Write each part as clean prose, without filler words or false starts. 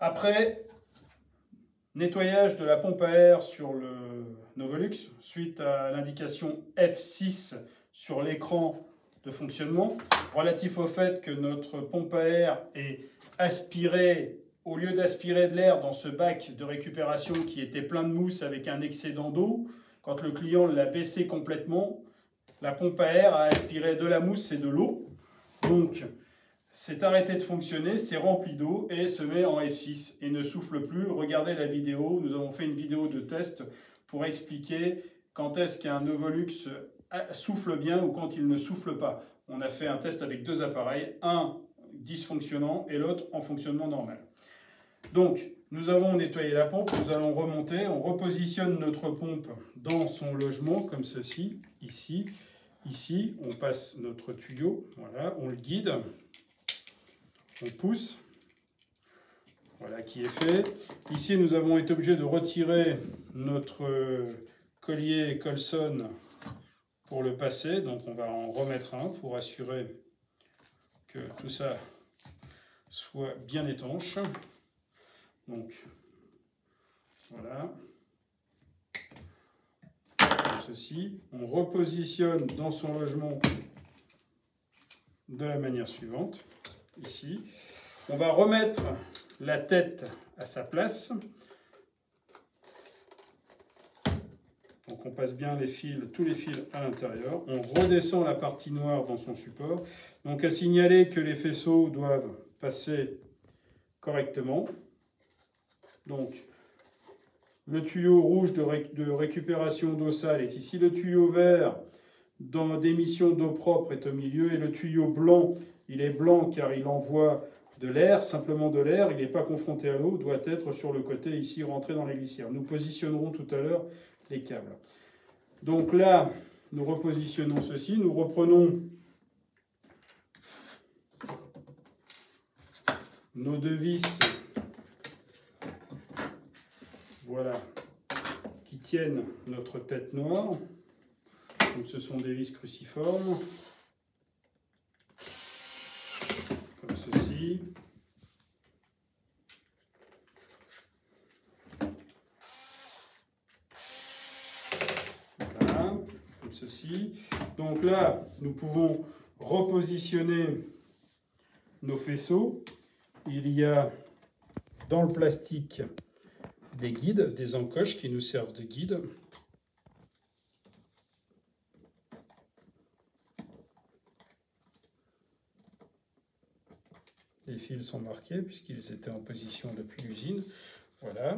Après, nettoyage de la pompe à air sur le Novolux suite à l'indication F6 sur l'écran de fonctionnement, relatif au fait que notre pompe à air est aspirée, au lieu d'aspirer de l'air dans ce bac de récupération qui était plein de mousse avec un excédent d'eau, quand le client l'a baissé complètement, la pompe à air a aspiré de la mousse et de l'eau. Donc, c'est arrêté de fonctionner, c'est rempli d'eau et se met en F6 et ne souffle plus. Regardez la vidéo, nous avons fait une vidéo de test pour expliquer quand est-ce qu'un Novolux souffle bien ou quand il ne souffle pas. On a fait un test avec deux appareils, un dysfonctionnant et l'autre en fonctionnement normal. Donc, nous avons nettoyé la pompe, nous allons remonter, on repositionne notre pompe dans son logement comme ceci, ici. Ici, on passe notre tuyau, voilà, on le guide, on pousse, voilà qui est fait. Ici, nous avons été obligés de retirer notre collier Colson pour le passer, donc on va en remettre un pour assurer que tout ça soit bien étanche. Donc, voilà. Comme ceci. On repositionne dans son logement de la manière suivante. Ici. On va remettre la tête à sa place. Donc on passe bien les fils, tous les fils à l'intérieur. On redescend la partie noire dans son support. Donc à signaler que les faisceaux doivent passer correctement. Donc le tuyau rouge de récupération d'eau sale est ici. Le tuyau vert d'émission d'eau propre est au milieu. Et le tuyau blanc, il est blanc car il envoie de l'air, simplement de l'air. Il n'est pas confronté à l'eau, doit être sur le côté ici, rentré dans les glissières. Nous positionnerons tout à l'heure les câbles. Donc là, nous repositionnons ceci. Nous reprenons nos deux vis, voilà, qui tiennent notre tête noire. Donc ce sont des vis cruciformes, comme ceci. Voilà, comme ceci. Donc là, nous pouvons repositionner nos faisceaux. Il y a dans le plastique des guides, des encoches qui nous servent de guides. Les fils sont marqués puisqu'ils étaient en position depuis l'usine. Voilà.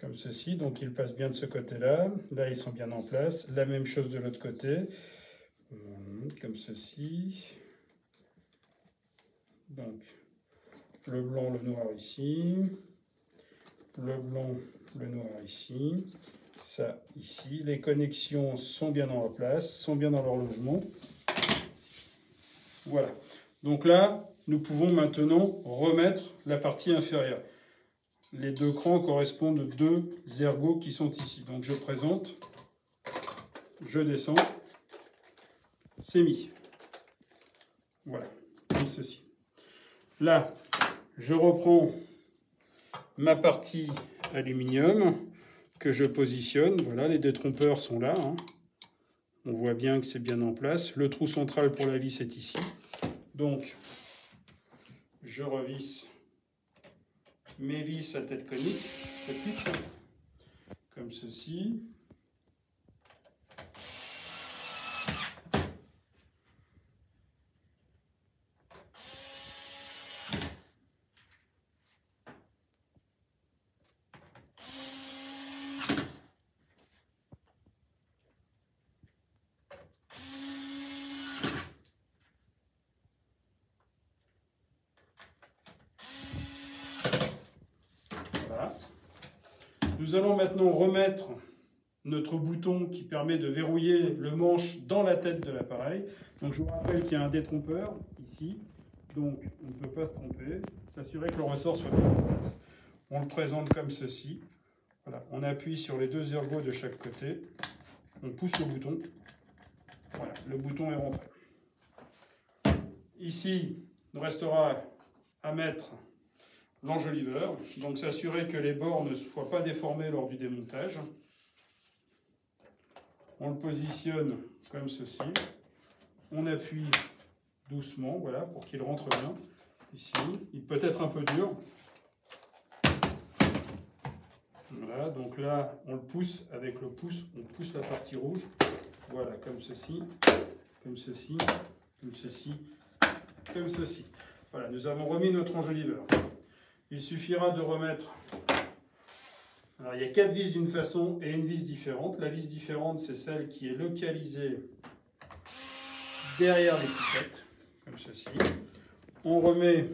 Comme ceci, donc ils passent bien de ce côté-là. Là, ils sont bien en place. La même chose de l'autre côté. Comme ceci. Donc, le blanc, le noir ici. Le blanc, le noir ici. Ça, ici. Les connexions sont bien en place, sont bien dans leur logement. Voilà. Donc là, nous pouvons maintenant remettre la partie inférieure. Les deux crans correspondent aux deux ergots qui sont ici. Donc je présente, je descends, c'est mis. Voilà, comme ceci. Là, je reprends ma partie aluminium que je positionne. Voilà, les détrompeurs sont là. Hein. On voit bien que c'est bien en place. Le trou central pour la vis est ici. Donc, je revisse mes vis à tête conique, comme ceci. Nous allons maintenant remettre notre bouton qui permet de verrouiller le manche dans la tête de l'appareil. Donc je vous rappelle qu'il y a un détrompeur ici, donc on ne peut pas se tromper, s'assurer que le ressort soit bien en place. On le présente comme ceci. Voilà, on appuie sur les deux ergots de chaque côté, on pousse le bouton, voilà, le bouton est rentré. Ici, il nous restera à mettre l'enjoliveur, donc s'assurer que les bords ne soient pas déformés lors du démontage. On le positionne comme ceci. On appuie doucement, voilà, pour qu'il rentre bien. Ici, il peut être un peu dur. Voilà, donc là, on le pousse avec le pouce, on pousse la partie rouge. Voilà, comme ceci, comme ceci, comme ceci, comme ceci. Voilà, nous avons remis notre enjoliveur. Il suffira de remettre... Alors, il y a 4 vis d'une façon et une vis différente. La vis différente, c'est celle qui est localisée derrière l'étiquette, comme ceci. On remet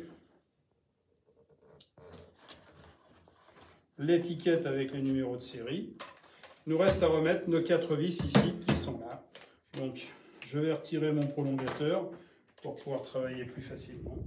l'étiquette avec les numéros de série. Il nous reste à remettre nos 4 vis ici qui sont là. Donc, je vais retirer mon prolongateur pour pouvoir travailler plus facilement.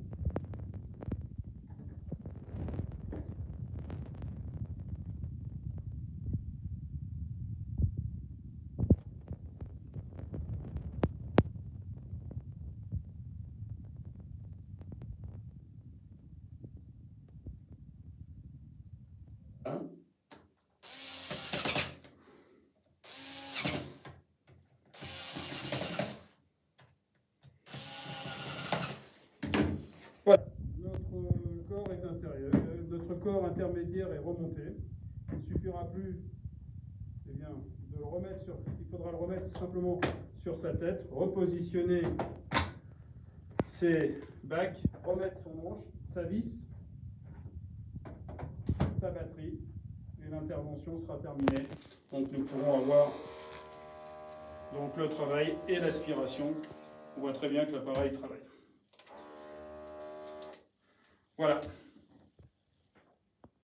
Voilà, notre corps intermédiaire est remonté. Il ne suffira plus de le remettre il faudra le remettre simplement sur sa tête, repositionner ses bacs, remettre son manche, sa vis, sa batterie, et l'intervention sera terminée. Donc nous pourrons avoir donc, le travail et l'aspiration. On voit très bien que l'appareil travaille. Voilà.